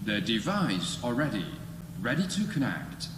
The device already, ready to connect.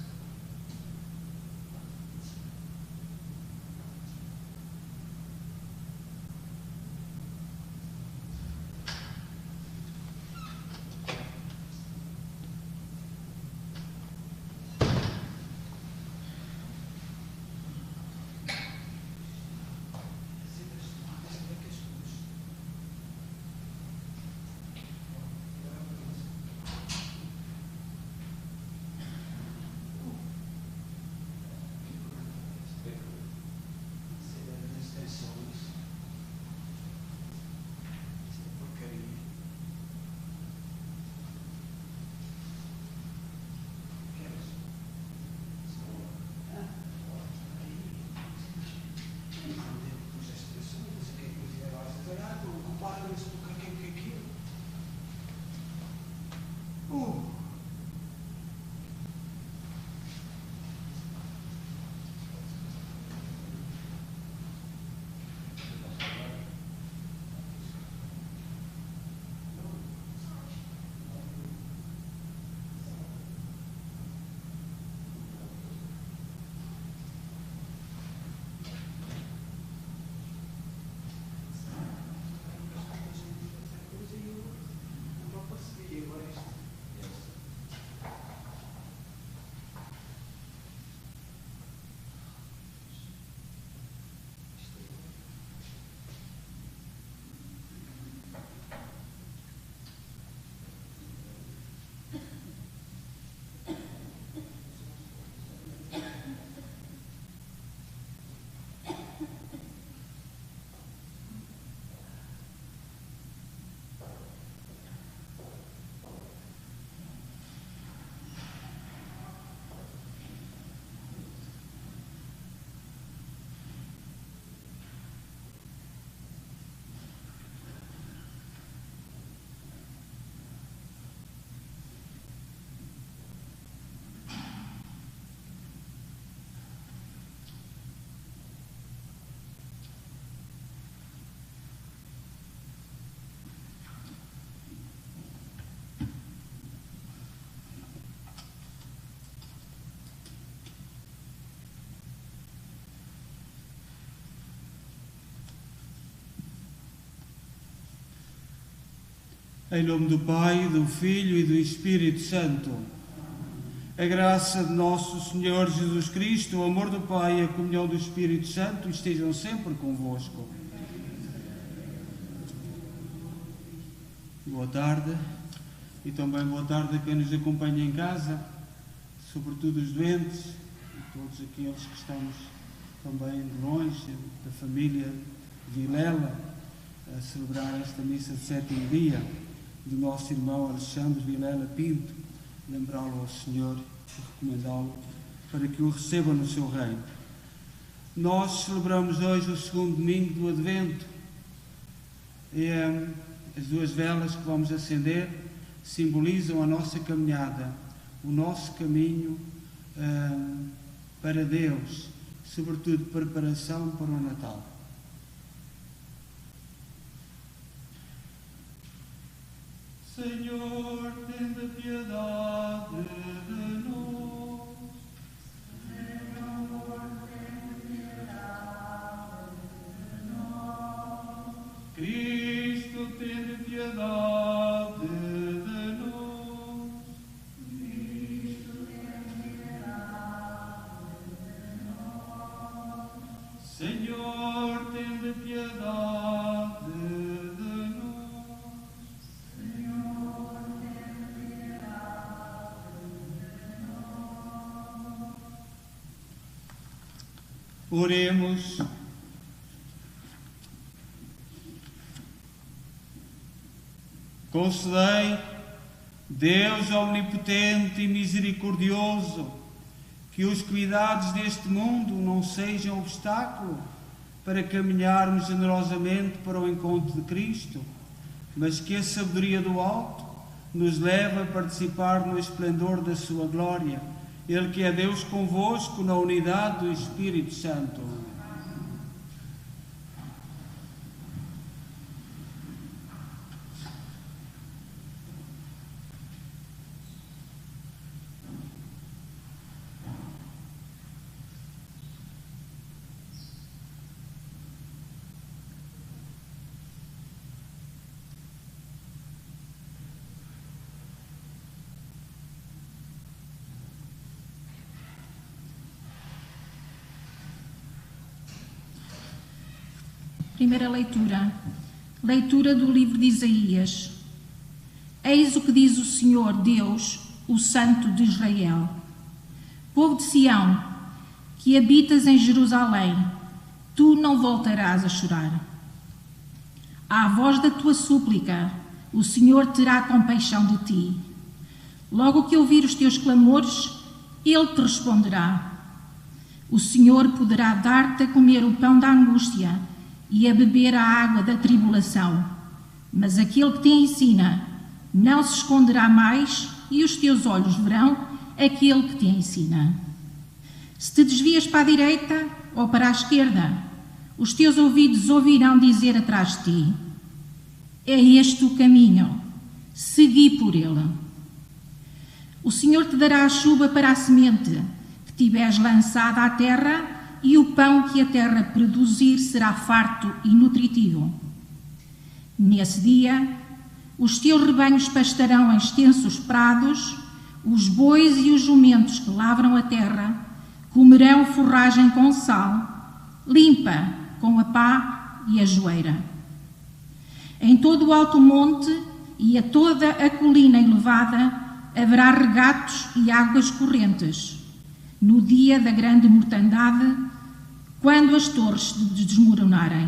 Em nome do Pai, do Filho e do Espírito Santo. A graça de nosso Senhor Jesus Cristo, o amor do Pai e a comunhão do Espírito Santo estejam sempre convosco. Boa tarde e também boa tarde a quem nos acompanha em casa, sobretudo os doentes e todos aqueles que estamos também de longe, da família Vilela, a celebrar esta missa de sétimo dia do nosso irmão Alexandre Vilela Pinto, lembrá-lo ao Senhor e recomendá-lo para que o receba no seu reino. Nós celebramos hoje o segundo domingo do Advento e as duas velas que vamos acender simbolizam a nossa caminhada, o nosso caminho para Deus, sobretudo preparação para o Natal. Senhor, tende piedade de nós. Senhor, tende piedade de nós. Cristo, tende piedade de nós. Cristo, tende piedade de nós. Senhor, tende piedade de nós. Oremos. Concedei, Deus omnipotente e misericordioso, que os cuidados deste mundo não sejam obstáculo para caminharmos generosamente para o encontro de Cristo, mas que a sabedoria do alto nos leve a participar no esplendor da sua glória. Ele que é Deus convosco na unidade do Espírito Santo. Primeira leitura. Leitura do livro de Isaías. Eis o que diz o Senhor Deus, o Santo de Israel. Povo de Sião, que habitas em Jerusalém, tu não voltarás a chorar. À voz da tua súplica, o Senhor terá compaixão de ti. Logo que ouvir os teus clamores, Ele te responderá. O Senhor poderá dar-te a comer o pão da angústia e a beber a água da tribulação. Mas aquele que te ensina não se esconderá mais, e os teus olhos verão aquele que te ensina. Se te desvias para a direita ou para a esquerda, os teus ouvidos ouvirão dizer atrás de ti: é este o caminho, segui por ele. O Senhor te dará a chuva para a semente que tiveres lançada à terra, e o pão que a terra produzir será farto e nutritivo. Nesse dia, os teus rebanhos pastarão em extensos prados, os bois e os jumentos que lavram a terra comerão forragem com sal, limpa com a pá e a joeira. Em todo o alto monte e a toda a colina elevada haverá regatos e águas correntes, no dia da grande mortandade, quando as torres desmoronarem.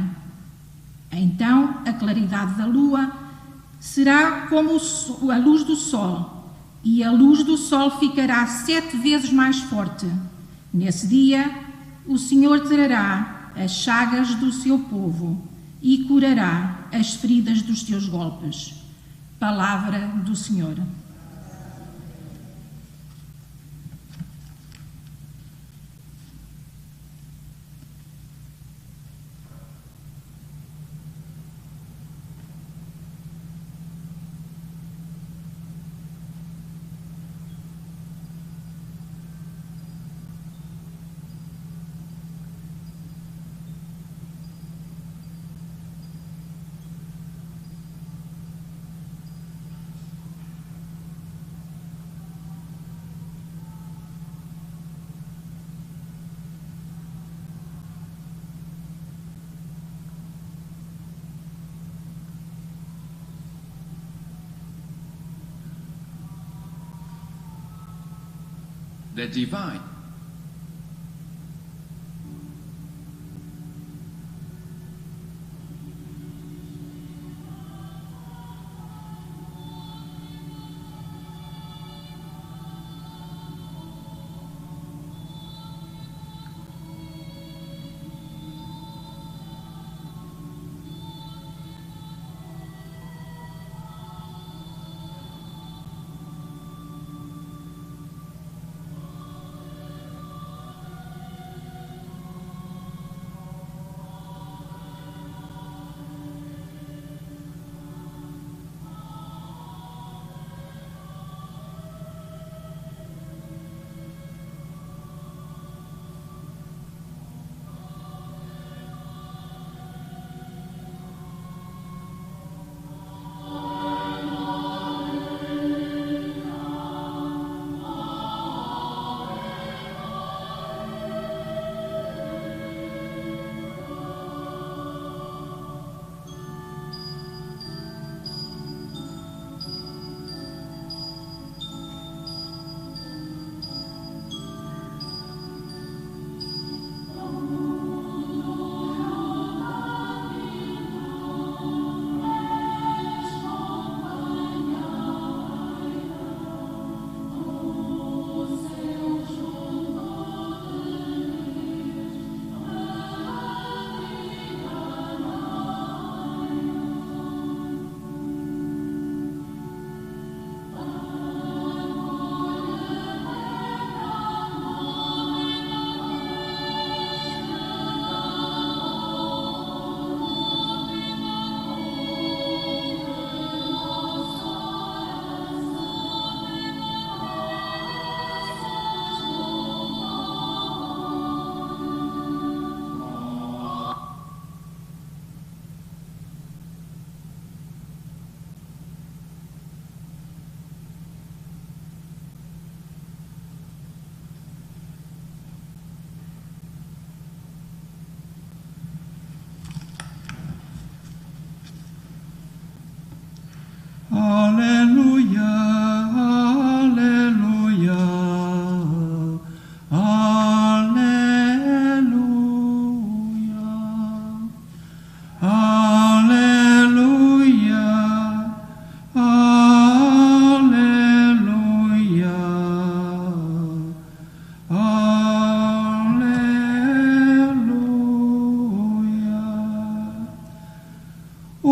Então a claridade da lua será como a luz do sol, e a luz do sol ficará 7 vezes mais forte. Nesse dia, o Senhor trará as chagas do seu povo e curará as feridas dos teus golpes. Palavra do Senhor. The Divine.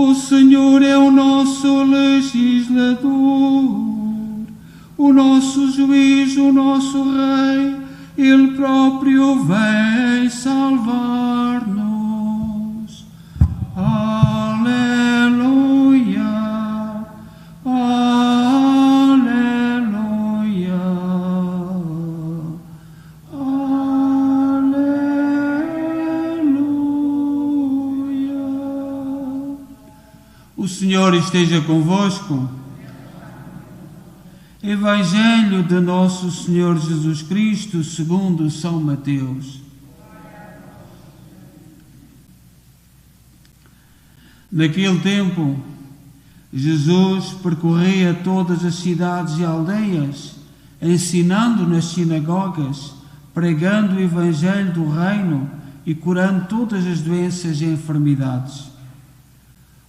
O Senhor é o nosso legislador, o nosso juiz, o nosso rei, Ele próprio vem salvar-nos. Aleluia, aleluia, aleluia. O Senhor esteja convosco. Evangelho de Nosso Senhor Jesus Cristo segundo São Mateus. Naquele tempo, Jesus percorria todas as cidades e aldeias, ensinando nas sinagogas, pregando o Evangelho do Reino e curando todas as doenças e enfermidades.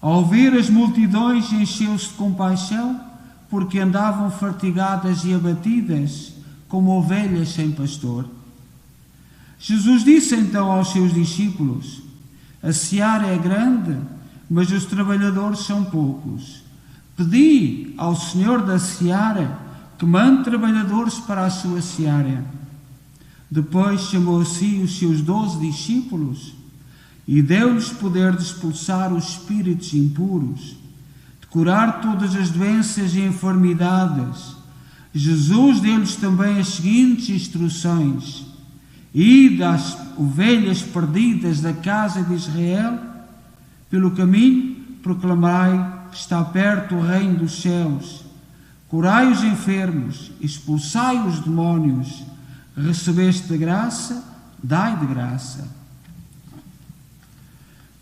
Ao ver as multidões, encheu-se de compaixão, porque andavam fatigadas e abatidas, como ovelhas sem pastor. Jesus disse então aos seus discípulos: a seara é grande, mas os trabalhadores são poucos. Pedi ao Senhor da seara que mande trabalhadores para a sua seara. Depois chamou a si os seus 12 discípulos e deu-lhes poder de expulsar os espíritos impuros, curar todas as doenças e enfermidades. Jesus deu-lhes também as seguintes instruções: ide às ovelhas perdidas da casa de Israel, pelo caminho proclamai que está perto o reino dos céus, curai os enfermos, expulsai os demónios, recebeste de graça, dai de graça.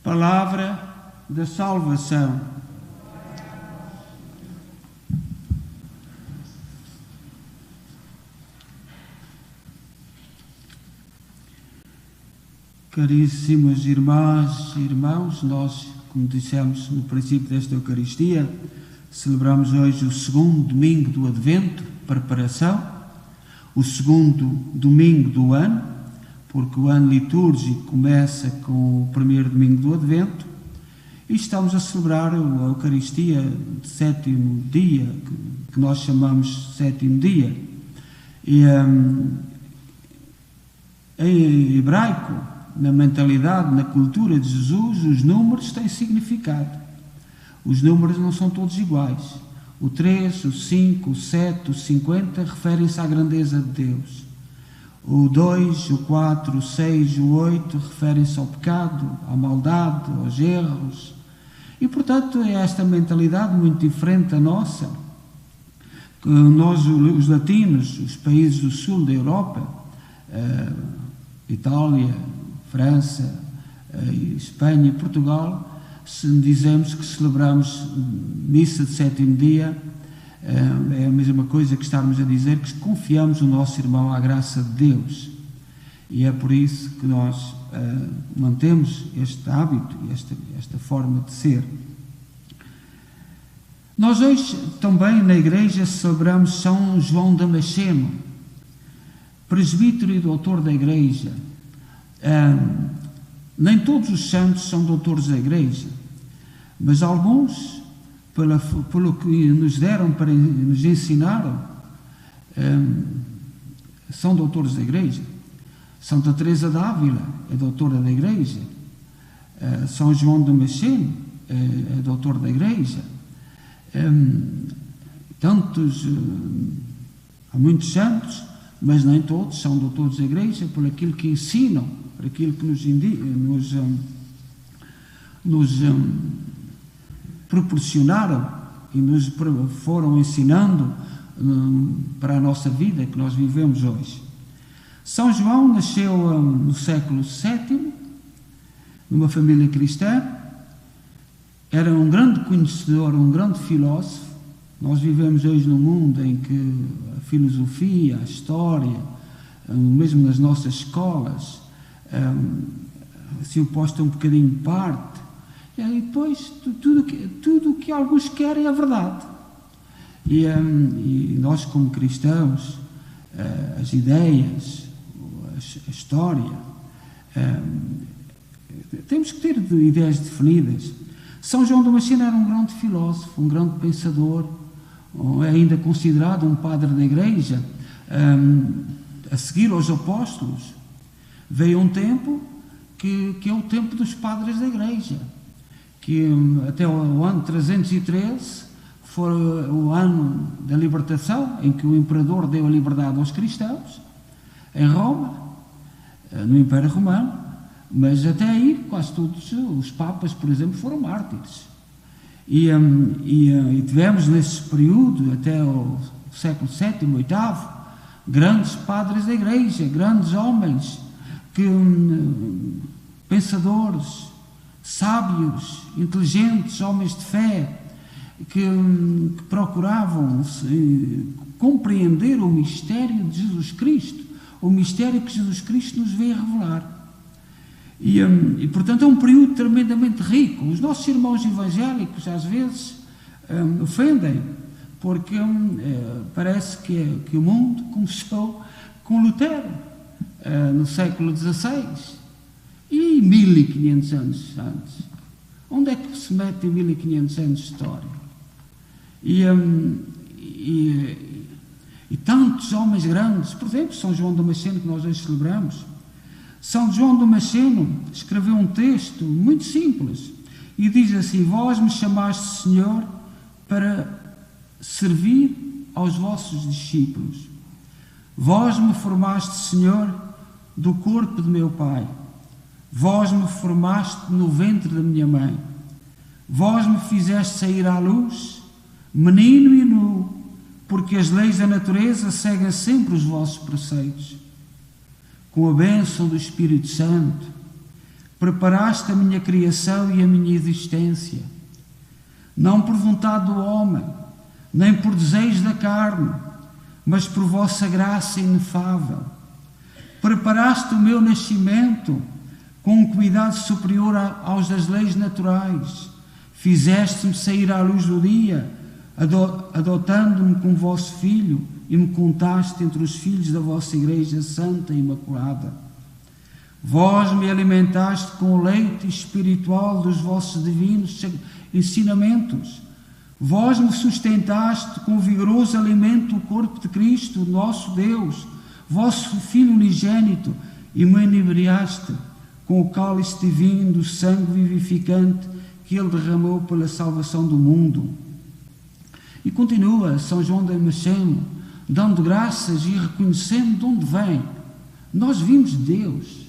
Palavra da salvação. Caríssimas irmãs e irmãos, nós, como dissemos no princípio desta Eucaristia, celebramos hoje o segundo domingo do Advento, preparação, o segundo domingo do ano, porque o ano litúrgico começa com o primeiro domingo do Advento, e estamos a celebrar a Eucaristia de sétimo dia, que nós chamamos sétimo dia. E em hebraico, na mentalidade, na cultura de Jesus, os números têm significado. Os números não são todos iguais. O 3, o 5, o 7, o 50 referem-se à grandeza de Deus. O 2, o 4, o 6, o 8 referem-se ao pecado, à maldade, aos erros. E, portanto, é esta mentalidade muito diferente da nossa. Que nós, os latinos, os países do sul da Europa, Itália, França, Espanha e Portugal, se dizemos que celebramos missa de sétimo dia, é a mesma coisa que estarmos a dizer que confiamos o nosso irmão à graça de Deus. E é por isso que nós mantemos este hábito e esta forma de ser. Nós hoje também na igreja celebramos São João Damasceno, presbítero e doutor da igreja. Nem todos os santos são doutores da igreja, mas alguns, pelo que nos deram para nos ensinaram, são doutores da igreja. Santa Teresa d'Ávila é doutora da igreja. São João Damasceno é doutor da igreja. Há muitos santos, mas nem todos são doutores da igreja por aquilo que ensinam, por aquilo que nos proporcionaram e nos foram ensinando para a nossa vida que nós vivemos hoje. São João nasceu no século VII, numa família cristã, era um grande conhecedor, um grande filósofo. Nós vivemos hoje num mundo em que a filosofia, a história, mesmo nas nossas escolas, se posta um bocadinho de parte, e depois tudo o que alguns querem é verdade. E nós, como cristãos, as ideias, a história, temos que ter ideias definidas. São João Damasceno era um grande filósofo, um grande pensador, é ainda considerado um padre da Igreja, a seguir aos apóstolos. Veio um tempo que é o tempo dos padres da Igreja, que até o ano 313 foi o ano da libertação, em que o imperador deu a liberdade aos cristãos, em Roma, no Império Romano, mas até aí quase todos os papas, por exemplo, foram mártires. E tivemos nesse período, até o século VII, VIII, grandes padres da Igreja, grandes homens, pensadores, sábios, inteligentes, homens de fé, que procuravam compreender o mistério de Jesus Cristo, o mistério que Jesus Cristo nos veio a revelar. E portanto, é um período tremendamente rico. Os nossos irmãos evangélicos, às vezes, ofendem, porque parece que o mundo começou com Lutero, no século XVI, e 1500 anos antes. Onde é que se mete 1500 anos de história? E tantos homens grandes, por exemplo, São João Damasceno, que nós hoje celebramos. São João Damasceno escreveu um texto muito simples e diz assim: vós me chamaste, Senhor, para servir aos vossos discípulos. Vós me formaste, Senhor, do corpo de meu Pai. Vós me formaste no ventre da minha mãe. Vós me fizeste sair à luz, menino e nu, porque as leis da natureza seguem sempre os vossos preceitos. Com a bênção do Espírito Santo, preparaste a minha criação e a minha existência, não por vontade do homem, nem por desejo da carne, mas por vossa graça inefável. Preparaste o meu nascimento com um cuidado superior aos das leis naturais. Fizeste-me sair à luz do dia, adotando-me como vosso filho, e me contaste entre os filhos da vossa Igreja Santa e Imaculada. Vós me alimentaste com o leite espiritual dos vossos divinos ensinamentos. Vós me sustentaste com o vigoroso alimento do corpo de Cristo, nosso Deus, vosso Filho unigênito, e me inebriaste com o cálice divino do sangue vivificante que Ele derramou pela salvação do mundo. E continua São João Damasceno, dando graças e reconhecendo de onde vem. Nós vimos Deus.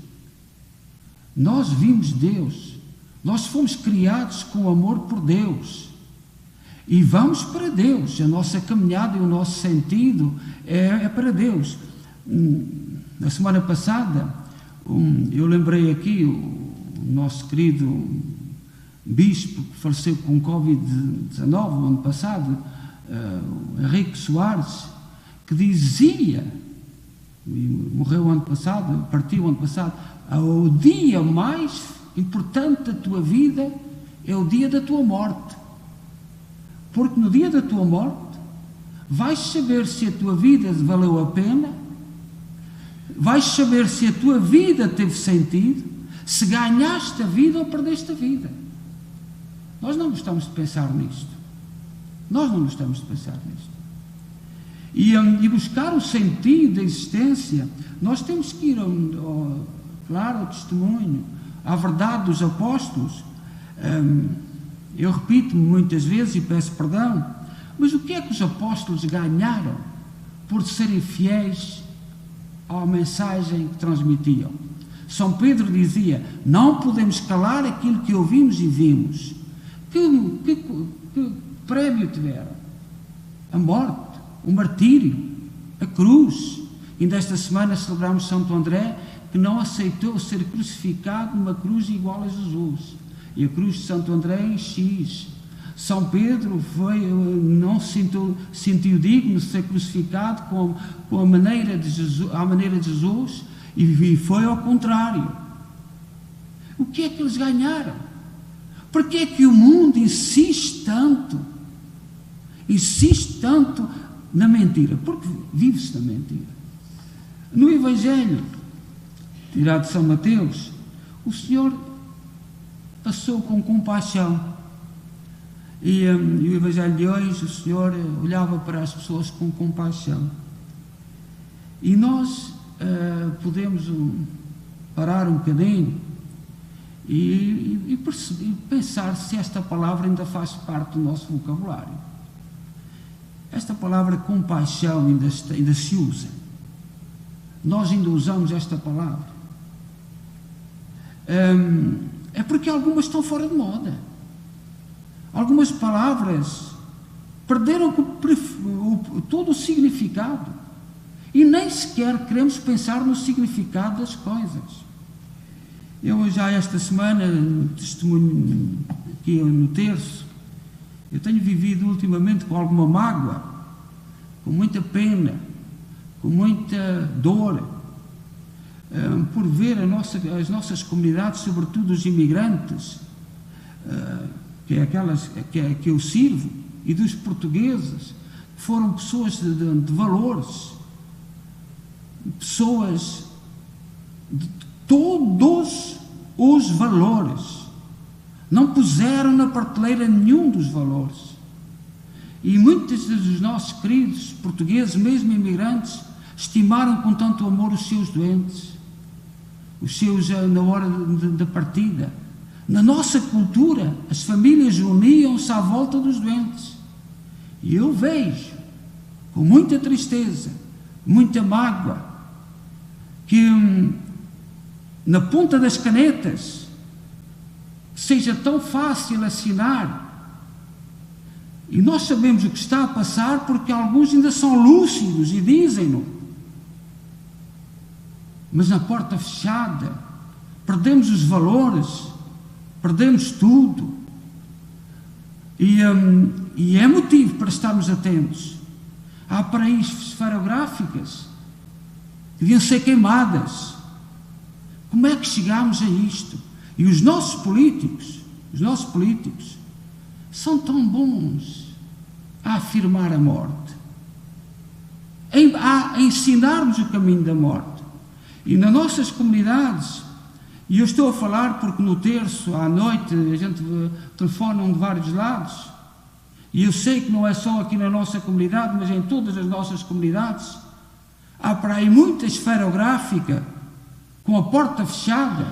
Nós vimos Deus. Nós fomos criados com amor por Deus. E vamos para Deus. A nossa caminhada e o nosso sentido é para Deus. Na semana passada, eu lembrei aqui o nosso querido bispo que faleceu com Covid-19 no ano passado, Henrique Soares, que dizia, morreu ano passado, partiu ano passado, o dia mais importante da tua vida é o dia da tua morte. Porque no dia da tua morte vais saber se a tua vida valeu a pena, vais saber se a tua vida teve sentido, se ganhaste a vida ou perdeste a vida. Nós não gostamos de pensar nisto. Nós não gostamos de pensar nisto. E buscar o sentido da existência, nós temos que ir, claro, ao testemunho, à verdade dos apóstolos. Eu repito-me muitas vezes e peço perdão, mas o que é que os apóstolos ganharam por serem fiéis à mensagem que transmitiam? São Pedro dizia: não podemos calar aquilo que ouvimos e vimos. Que prémio tiveram? A morte, o martírio, a cruz. Ainda esta semana celebramos Santo André, que não aceitou ser crucificado numa cruz igual a Jesus. E a cruz de Santo André em X. São Pedro não sentiu digno de ser crucificado com a maneira de Jesus, à maneira de Jesus, e foi ao contrário. O que é que eles ganharam? Por que é que o mundo insiste tanto na mentira? Porque vive-se na mentira. No Evangelho tirado de São Mateus, o Senhor passou com compaixão E o Evangelho de hoje, o Senhor olhava para as pessoas com compaixão. E nós podemos parar um bocadinho e pensar se esta palavra ainda faz parte do nosso vocabulário. Esta palavra compaixão ainda se usa. Nós ainda usamos esta palavra. É porque algumas estão fora de moda. Algumas palavras perderam todo o significado e nem sequer queremos pensar no significado das coisas. Eu já esta semana, testemunho aqui no terço, eu tenho vivido ultimamente com alguma mágoa, com muita pena, com muita dor, por ver as nossas comunidades, sobretudo os imigrantes, que é aquelas que eu sirvo, e dos portugueses, que foram pessoas de valores, pessoas de todos os valores, não puseram na prateleira nenhum dos valores. E muitos dos nossos queridos portugueses, mesmo imigrantes, estimaram com tanto amor os seus doentes, os seus na hora da partida. Na nossa cultura, as famílias uniam-se à volta dos doentes. E eu vejo, com muita tristeza, muita mágoa, que na ponta das canetas seja tão fácil assinar. E nós sabemos o que está a passar porque alguns ainda são lúcidos e dizem-no. Mas na porta fechada, perdemos os valores, perdemos tudo. E é motivo para estarmos atentos. Há paraísos esferográficas que deviam ser queimadas. Como é que chegámos a isto? E os nossos políticos são tão bons a afirmar a morte, a ensinar-nos o caminho da morte. E nas nossas comunidades, e eu estou a falar porque no terço, à noite, a gente telefona de vários lados, e eu sei que não é só aqui na nossa comunidade, mas em todas as nossas comunidades, há para aí muita esferográfica com a porta fechada.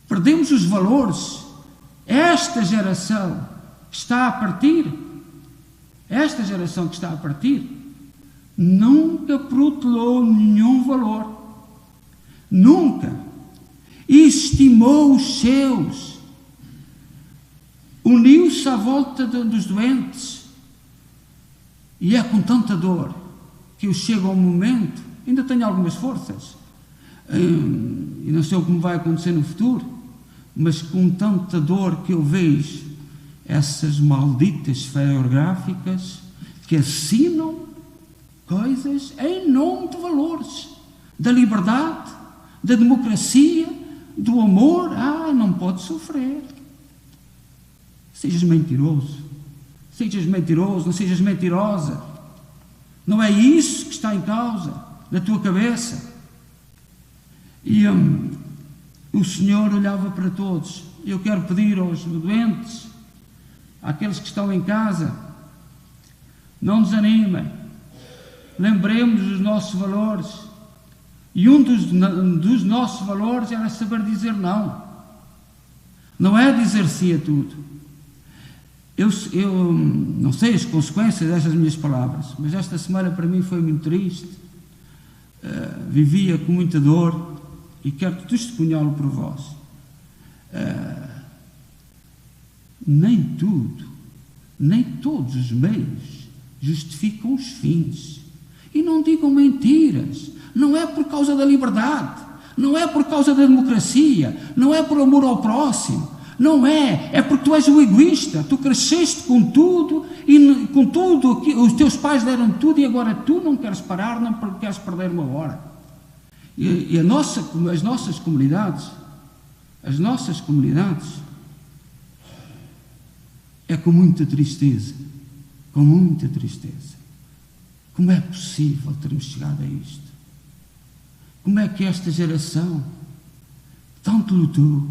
Perdemos os valores. Esta geração que está a partir, nunca protelou nenhum valor. Nunca. Estimou os seus. Uniu-se à volta dos doentes. E é com tanta dor que eu chego a um momento, ainda tenho algumas forças, e não sei o que me vai acontecer no futuro, mas com tanta dor que eu vejo essas malditas esferográficas que assinam coisas em nome de valores, da liberdade, da democracia, do amor. Não pode sofrer. Sejas mentiroso, não sejas mentirosa. Não é isso que está em causa na tua cabeça. E o Senhor olhava para todos. Eu quero pedir aos doentes, àqueles que estão em casa, não desanimem. Lembremos dos nossos valores. E um dos nossos valores era saber dizer não. Não é dizer sim a tudo. Eu não sei as consequências destas minhas palavras, mas esta semana para mim foi muito triste. Vivia com muita dor e quero testemunhá-lo por vós. Nem tudo, nem todos os meios justificam os fins. E não digam mentiras. Não é por causa da liberdade, não é por causa da democracia, não é por amor ao próximo. Não é porque tu és o egoísta, tu cresceste com tudo, e com tudo, os teus pais deram tudo, e agora tu não queres parar, não queres perder uma hora. E as nossas comunidades, é com muita tristeza, como é possível termos chegado a isto? Como é que esta geração tanto lutou,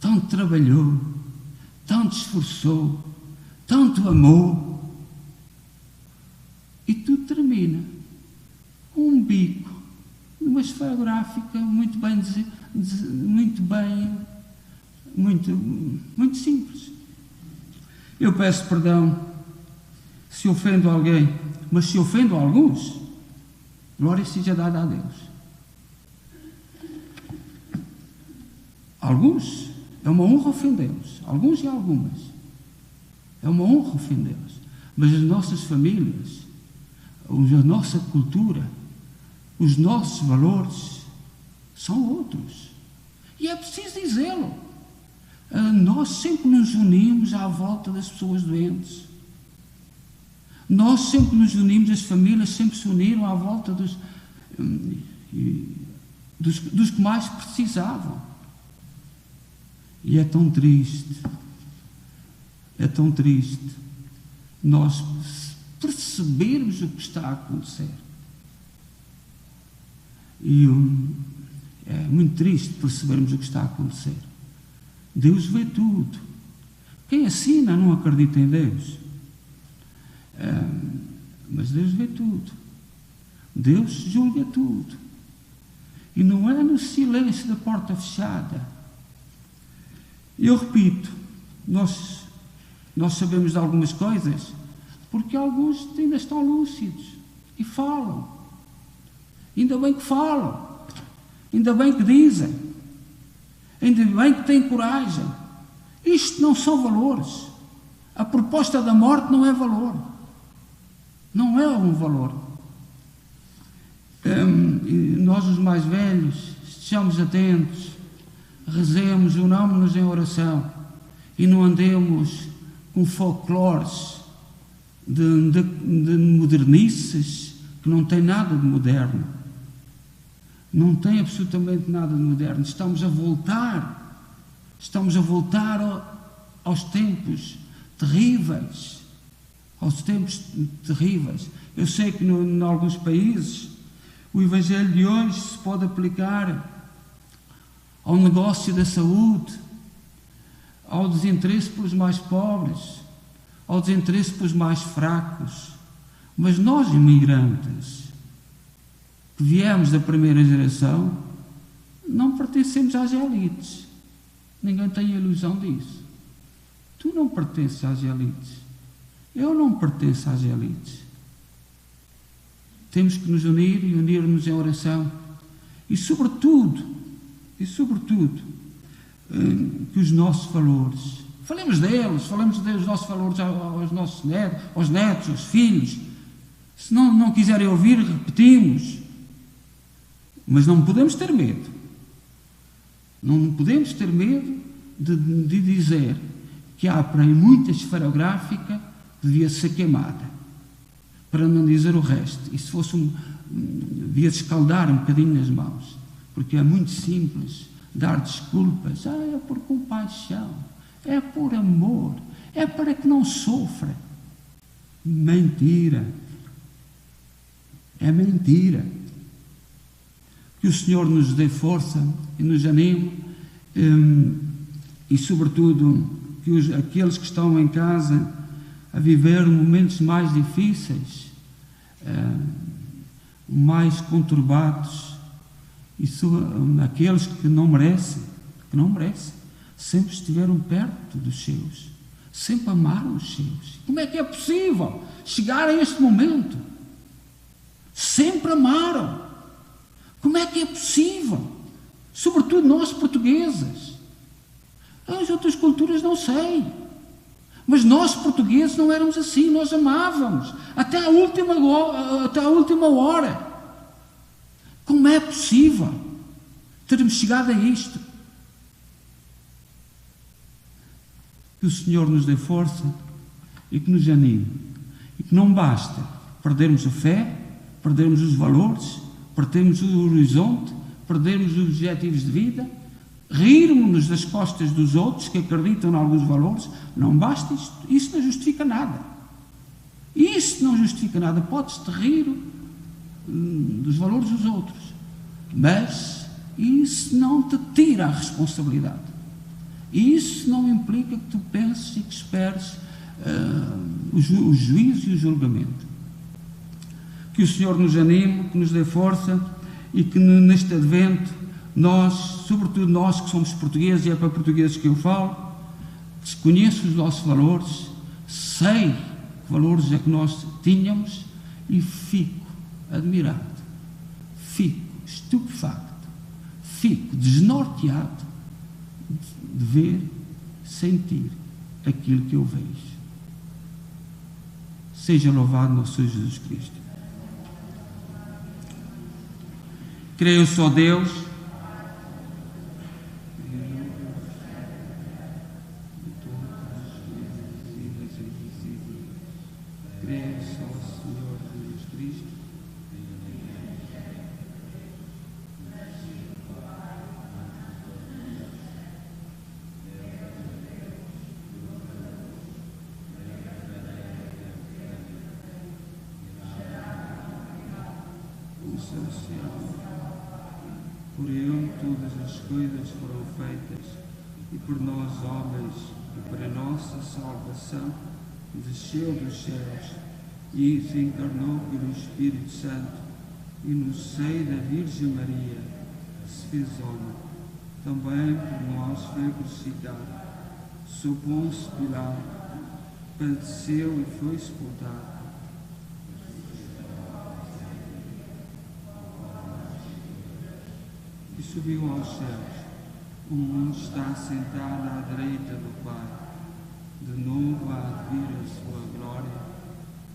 tanto trabalhou, tanto esforçou, tanto amou, e tudo termina com um bico, numa esferográfica muito simples. Eu peço perdão se ofendo alguém, mas se ofendo alguns, glória seja dada a Deus. Alguns, é uma honra ofendê-los, alguns e algumas, é uma honra ofendê-los, mas as nossas famílias, a nossa cultura, os nossos valores são outros, e é preciso dizê-lo. Nós sempre nos unimos à volta das pessoas doentes, nós sempre nos unimos, as famílias sempre se uniram à volta dos que mais precisavam. E é tão triste nós percebermos o que está a acontecer. E é muito triste percebermos o que está a acontecer. Deus vê tudo. Quem assina não acredita em Deus. Mas Deus vê tudo. Deus julga tudo. E não é no silêncio da porta fechada. Eu repito, nós sabemos de algumas coisas, porque alguns ainda estão lúcidos e falam. Ainda bem que falam. Ainda bem que dizem. Ainda bem que têm coragem. Isto não são valores. A proposta da morte não é valor. Não é um valor. Nós, os mais velhos, estejamos atentos, rezemos, unamos-nos em oração e não andemos com folclores de modernices que não têm nada de moderno. Não tem absolutamente nada de moderno. Estamos a voltar aos tempos terríveis. Aos tempos terríveis. Eu sei que em alguns países o Evangelho de hoje se pode aplicar ao negócio da saúde, ao desinteresse pelos mais pobres, ao desinteresse pelos mais fracos. Mas nós, imigrantes, que viemos da primeira geração, não pertencemos às elites. Ninguém tem ilusão disso. Tu não pertences às elites. Eu não pertenço às elites. Temos que nos unir e unir-nos em oração. E sobretudo, que os nossos valores, falemos dos nossos valores aos nossos netos, aos filhos. Se não quiserem ouvir, repetimos. Mas não podemos ter medo. Não podemos ter medo de dizer que há por aí muita esferográfica que devia ser queimada, para não dizer o resto. E se fosse devia escaldar um bocadinho nas mãos, porque é muito simples dar desculpas. É por compaixão, é por amor, é para que não sofra. Mentira. É mentira. Que o Senhor nos dê força e nos anime, e sobretudo que aqueles que estão em casa a viver momentos mais difíceis, mais conturbados, e aqueles que não merecem, sempre estiveram perto dos seus, sempre amaram os seus. Como é que é possível chegar a este momento? Sempre amaram. Como é que é possível? Sobretudo nós, portugueses. As outras culturas não sei. Mas nós, portugueses, não éramos assim. Nós amávamos. Até a última hora. Como é possível termos chegado a isto? Que o Senhor nos dê força e que nos anime. E que não basta perdermos a fé, perdermos os valores, perdermos o horizonte, perdermos os objetivos de vida, rirmos-nos das costas dos outros que acreditam em alguns valores. Não basta isto. Isso não justifica nada. Isso não justifica nada. Podes-te rir dos valores dos outros, mas isso não te tira a responsabilidade. E isso não implica que tu penses e que esperes o juízo e o julgamento. Que o Senhor nos anime, que nos dê força e que neste advento nós, sobretudo nós que somos portugueses, e é para portugueses que eu falo, desconheço os nossos valores, sei que valores é que nós tínhamos e fico admirado, fico estupefacto, fico desnorteado de ver, sentir aquilo que eu vejo. Seja louvado nosso Senhor Jesus Cristo. Creio só Deus, creio só Senhor Jesus Cristo, por Ele todas as coisas foram feitas, e por nós homens, e para nossa salvação, desceu dos céus e se encarnou pelo Espírito Santo, e no seio da Virgem Maria se fez homem. Também por nós foi crucificado, sob Pôncio Pilato, padeceu e foi sepultado. E subiu aos céus, onde está sentado à direita do Pai. De novo há de vir a sua glória,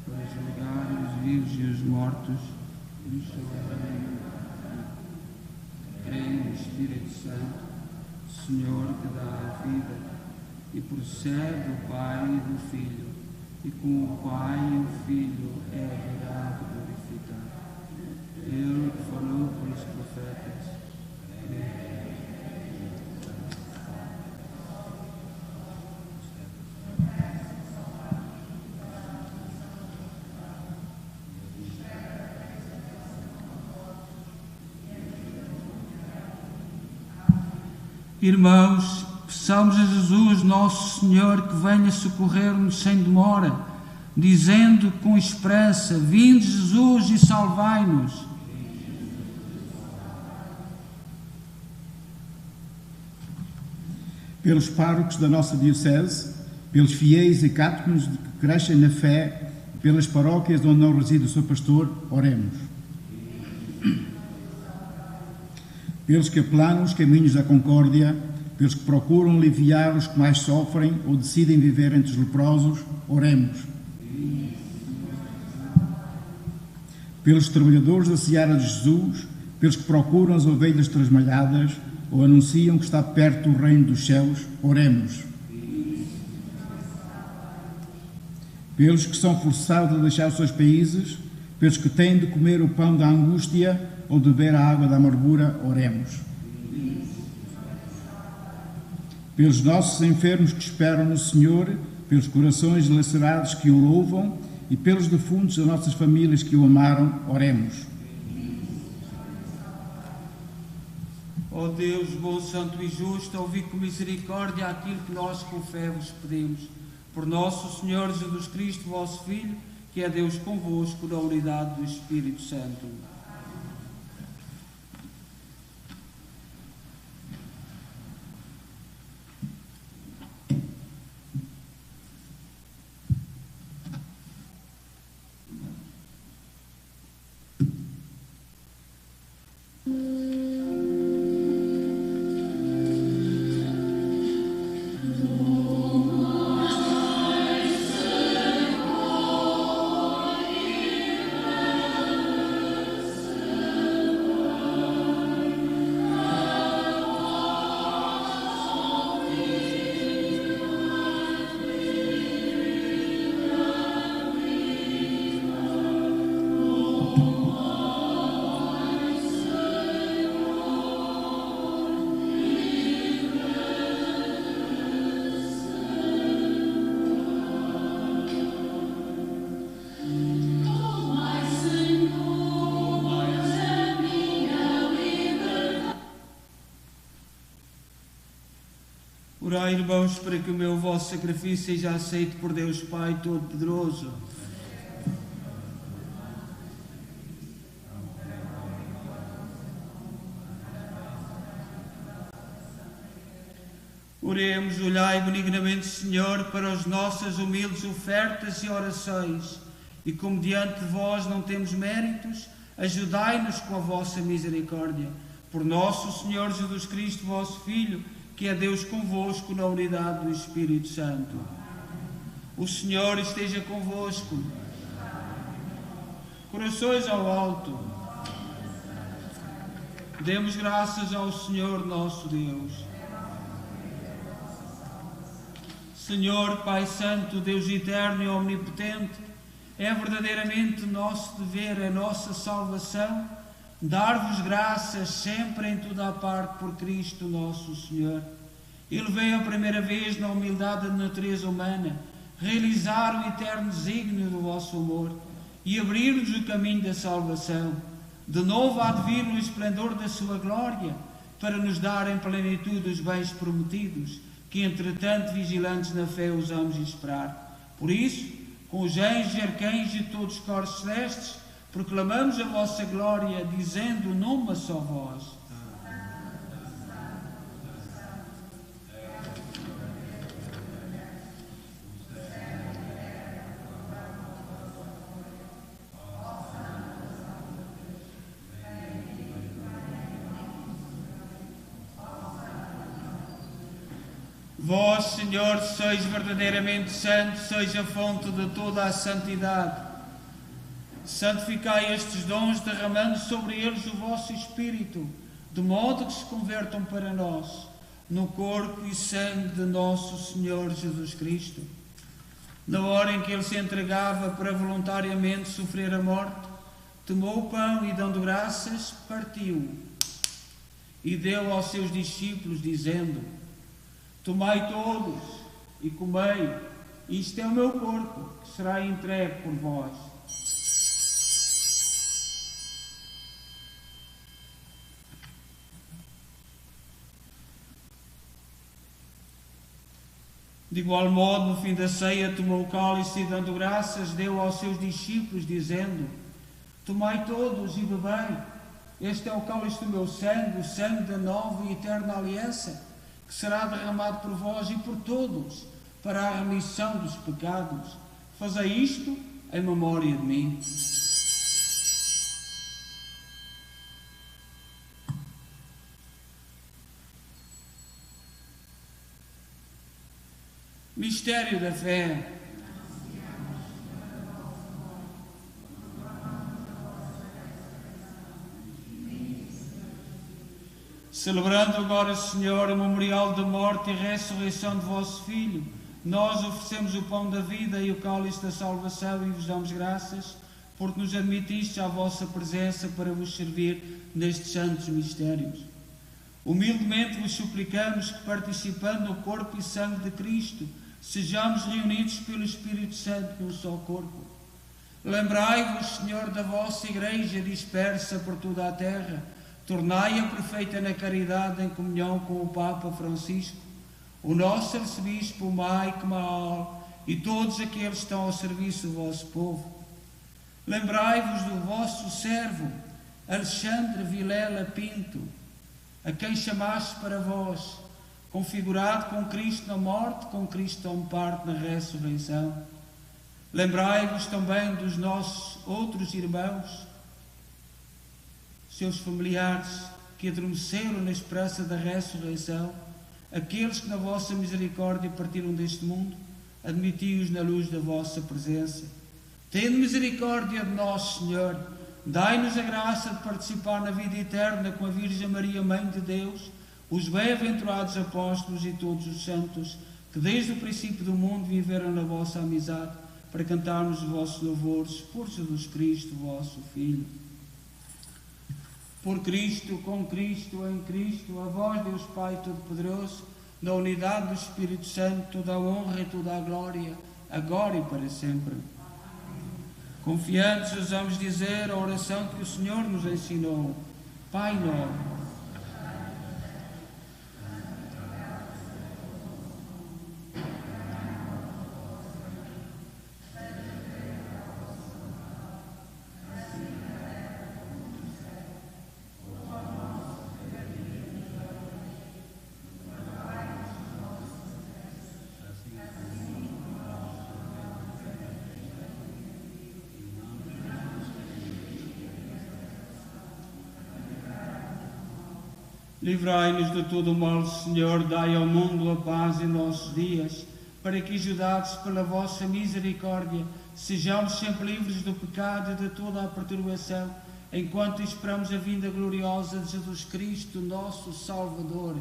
para julgar os vivos e os mortos, e o seu reino. Creio no Espírito Santo, Senhor que dá a vida, e procede do Pai e do Filho, e com o Pai e o Filho é adorado e glorificado. Ele que falou pelos profetas, irmãos, peçamos a Jesus, nosso Senhor, que venha socorrer-nos sem demora, dizendo com esperança: vinde Jesus e salvai-nos. Pelos párocos da nossa Diocese, pelos fiéis e cátequos que crescem na fé, pelas paróquias onde não reside o seu pastor, oremos. Pelos que aplanam os caminhos da concórdia, pelos que procuram aliviar os que mais sofrem ou decidem viver entre os leprosos, oremos. Pelos trabalhadores da seara de Jesus, pelos que procuram as ovelhas trasmalhadas ou anunciam que está perto o reino dos céus, oremos. Pelos que são forçados a deixar os seus países, pelos que têm de comer o pão da angústia ou de beber a água da amargura, oremos. Pelos nossos enfermos que esperam no Senhor, pelos corações lacerados que o louvam e pelos defuntos das nossas famílias que o amaram, oremos. Ó Deus, bom, santo e justo, ouvi com misericórdia aquilo que nós com fé vos pedimos. Por nosso Senhor Jesus Cristo, vosso Filho, que é Deus convosco, na unidade do Espírito Santo. Orai, irmãos, para que o meu vosso sacrifício seja aceito por Deus Pai Todo-Poderoso. Oremos, olhai benignamente, Senhor, para as nossas humildes ofertas e orações, e como diante de vós não temos méritos, ajudai-nos com a vossa misericórdia. Por nosso Senhor Jesus Cristo, vosso Filho, que é Deus convosco na unidade do Espírito Santo. O Senhor esteja convosco. Corações ao alto. Demos graças ao Senhor nosso Deus. Senhor, Pai Santo, Deus eterno e omnipotente, é verdadeiramente nosso dever, é nossa salvação, dar-vos graças sempre em toda a parte por Cristo nosso Senhor. Ele veio a primeira vez na humildade da natureza humana, realizar o eterno desígnio do vosso amor e abrir-nos o caminho da salvação. De novo há de vir no esplendor da sua glória, para nos dar em plenitude os bens prometidos, que entretanto vigilantes na fé ousamos esperar. Por isso, com os anjos e arcanjos e todos os coros celestes, proclamamos a vossa glória, dizendo numa só voz: Vós, Senhor, sois verdadeiramente santo, sois a fonte de toda a santidade. Santificai estes dons, derramando sobre eles o vosso Espírito, de modo que se convertam para nós, no corpo e sangue de nosso Senhor Jesus Cristo. Na hora em que ele se entregava para voluntariamente sofrer a morte, tomou o pão e, dando graças, partiu e deu aos seus discípulos, dizendo: Tomai todos e comei, isto é o meu corpo, que será entregue por vós. De igual modo, no fim da ceia, tomou o cálice e, dando graças, deu aos seus discípulos, dizendo: Tomai todos e bebei, este é o cálice do meu sangue, o sangue da nova e eterna aliança, que será derramado por vós e por todos, para a remissão dos pecados. Fazei isto em memória de mim. Mistério da fé. Celebrando agora, Senhor, o memorial da morte e ressurreição de vosso Filho, nós oferecemos o pão da vida e o cálice da salvação e vos damos graças, porque nos admitistes à vossa presença para vos servir nestes santos mistérios. Humildemente vos suplicamos que, participando no corpo e sangue de Cristo, sejamos reunidos pelo Espírito Santo num só corpo. Lembrai-vos, Senhor, da vossa Igreja dispersa por toda a terra, tornai-a perfeita na caridade em comunhão com o Papa Francisco, o nosso arcebispo Mike Maal e todos aqueles que estão ao serviço do vosso povo. Lembrai-vos do vosso servo Alexandre Vilela Pinto, a quem chamaste para vós, configurado com Cristo na morte, com Cristo tão parte na ressurreição. Lembrai-vos também dos nossos outros irmãos, seus familiares, que adormeceram na esperança da ressurreição, aqueles que na vossa misericórdia partiram deste mundo, admiti-os na luz da vossa presença. Tende misericórdia de nós, Senhor, dai-nos a graça de participar na vida eterna com a Virgem Maria, Mãe de Deus, os bem-aventurados apóstolos e todos os santos, que desde o princípio do mundo viveram na vossa amizade, para cantarmos os vossos louvores por Jesus Cristo, vosso Filho. Por Cristo, com Cristo, em Cristo, a vós, Deus Pai Todo-Poderoso, na unidade do Espírito Santo, toda a honra e toda a glória, agora e para sempre. Confiantes, ousamos dizer a oração que o Senhor nos ensinou. Pai nosso, Livrai-nos de todo o mal, Senhor, dai ao mundo a paz em nossos dias, para que, ajudados pela vossa misericórdia, sejamos sempre livres do pecado e de toda a perturbação, enquanto esperamos a vinda gloriosa de Jesus Cristo, nosso Salvador.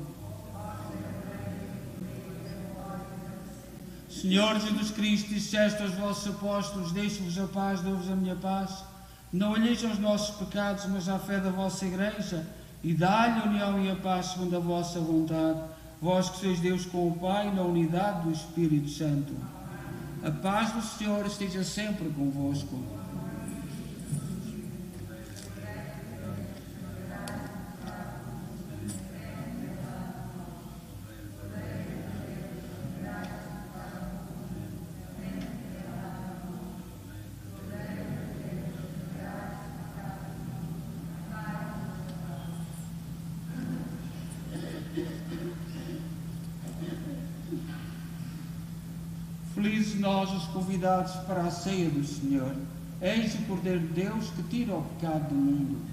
Senhor Jesus Cristo, disseste aos vossos apóstolos: deixo-vos a paz, dou-vos a minha paz. Não olheis aos nossos pecados, mas à fé da vossa Igreja, e dá-lhe a união e a paz segundo a vossa vontade, vós que sois Deus com o Pai, na unidade do Espírito Santo. A paz do Senhor esteja sempre convosco. Felizes nós, os convidados para a ceia do Senhor. Eis o Cordeiro de Deus que tira o pecado do mundo.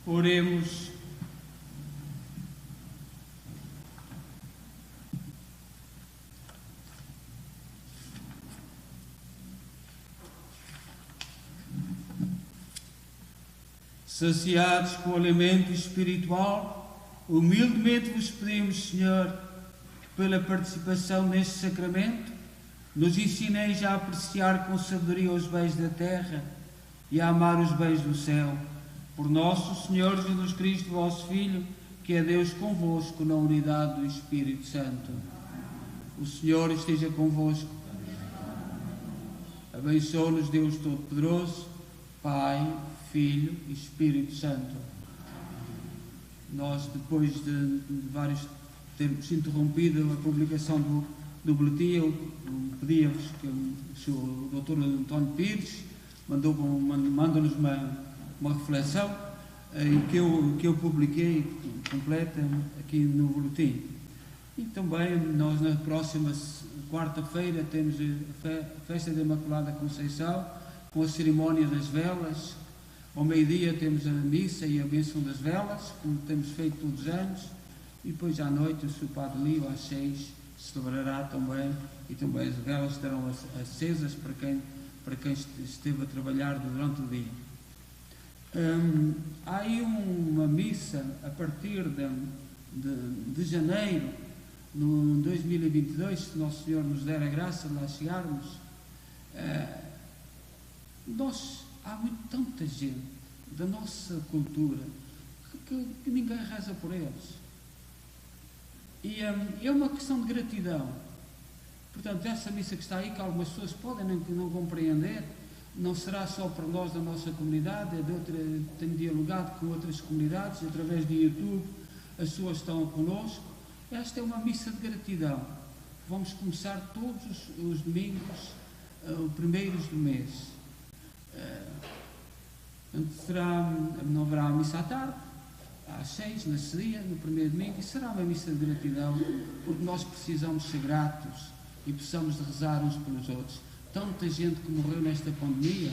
Oremos. Saciados com o alimento espiritual, humildemente vos pedimos, Senhor, que pela participação neste sacramento nos ensineis a apreciar com sabedoria os bens da terra e a amar os bens do céu. Por nosso Senhor Jesus Cristo, vosso Filho, que é Deus convosco na unidade do Espírito Santo. O Senhor esteja convosco. Abençoe-nos Deus Todo-Poderoso, Pai, Filho e Espírito Santo. Nós, depois de termos interrompido a publicação do boletim, eu pedia-vos que o Sr. Dr. António Pires manda-nos uma reflexão que eu publiquei completa aqui no boletim. E também nós na próxima quarta-feira temos a festa da Imaculada Conceição, com a cerimónia das velas. Ao meio-dia temos a missa e a bênção das velas, como temos feito todos os anos, e depois à noite o Sr. Padre Lío às 6 celebrará também, e também as velas estarão acesas para quem esteve a trabalhar durante o dia. Há aí uma missa a partir de janeiro, no 2022, se Nosso Senhor nos der a graça de lá chegarmos. Há tanta gente da nossa cultura que ninguém reza por eles. E é uma questão de gratidão. Portanto, essa missa que está aí, que algumas pessoas podem não compreender, não será só para nós da nossa comunidade, tenho dialogado com outras comunidades, através do YouTube, as pessoas estão connosco. Esta é uma missa de gratidão. Vamos começar todos os domingos, primeiros do mês. Não haverá missa à tarde, às 6, nesse dia, no primeiro domingo, e será uma missa de gratidão, porque nós precisamos ser gratos e precisamos de rezar uns pelos outros. Tanta gente que morreu nesta pandemia,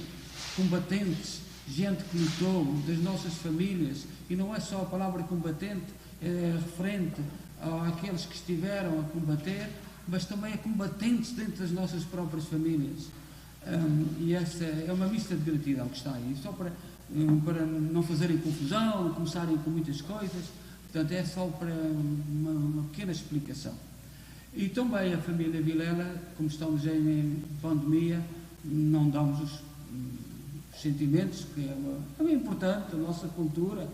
combatentes, gente que lutou, das nossas famílias, e não é só a palavra combatente, é referente àqueles que estiveram a combater, mas também a combatentes dentro das nossas próprias famílias. E essa é uma missa de gratidão que está aí, só para não fazerem confusão, começarem com muitas coisas. Portanto, é só para uma pequena explicação. E também a família Vilela, como estamos em pandemia, não damos os sentimentos, que é importante, a nossa cultura,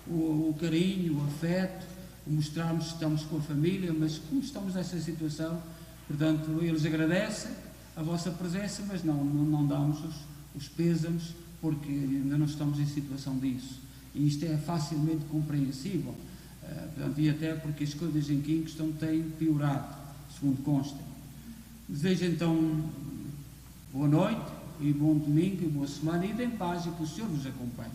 o carinho, o afeto, o mostrarmos que estamos com a família, mas como estamos nessa situação, portanto, eles agradecem a vossa presença, mas não damos os pêsames, porque ainda não estamos em situação disso. E isto é facilmente compreensível, portanto, e até porque as coisas em Kingston têm piorado, segundo consta. Desejo então boa noite, e bom domingo, e boa semana, e em paz, e que o Senhor vos acompanhe.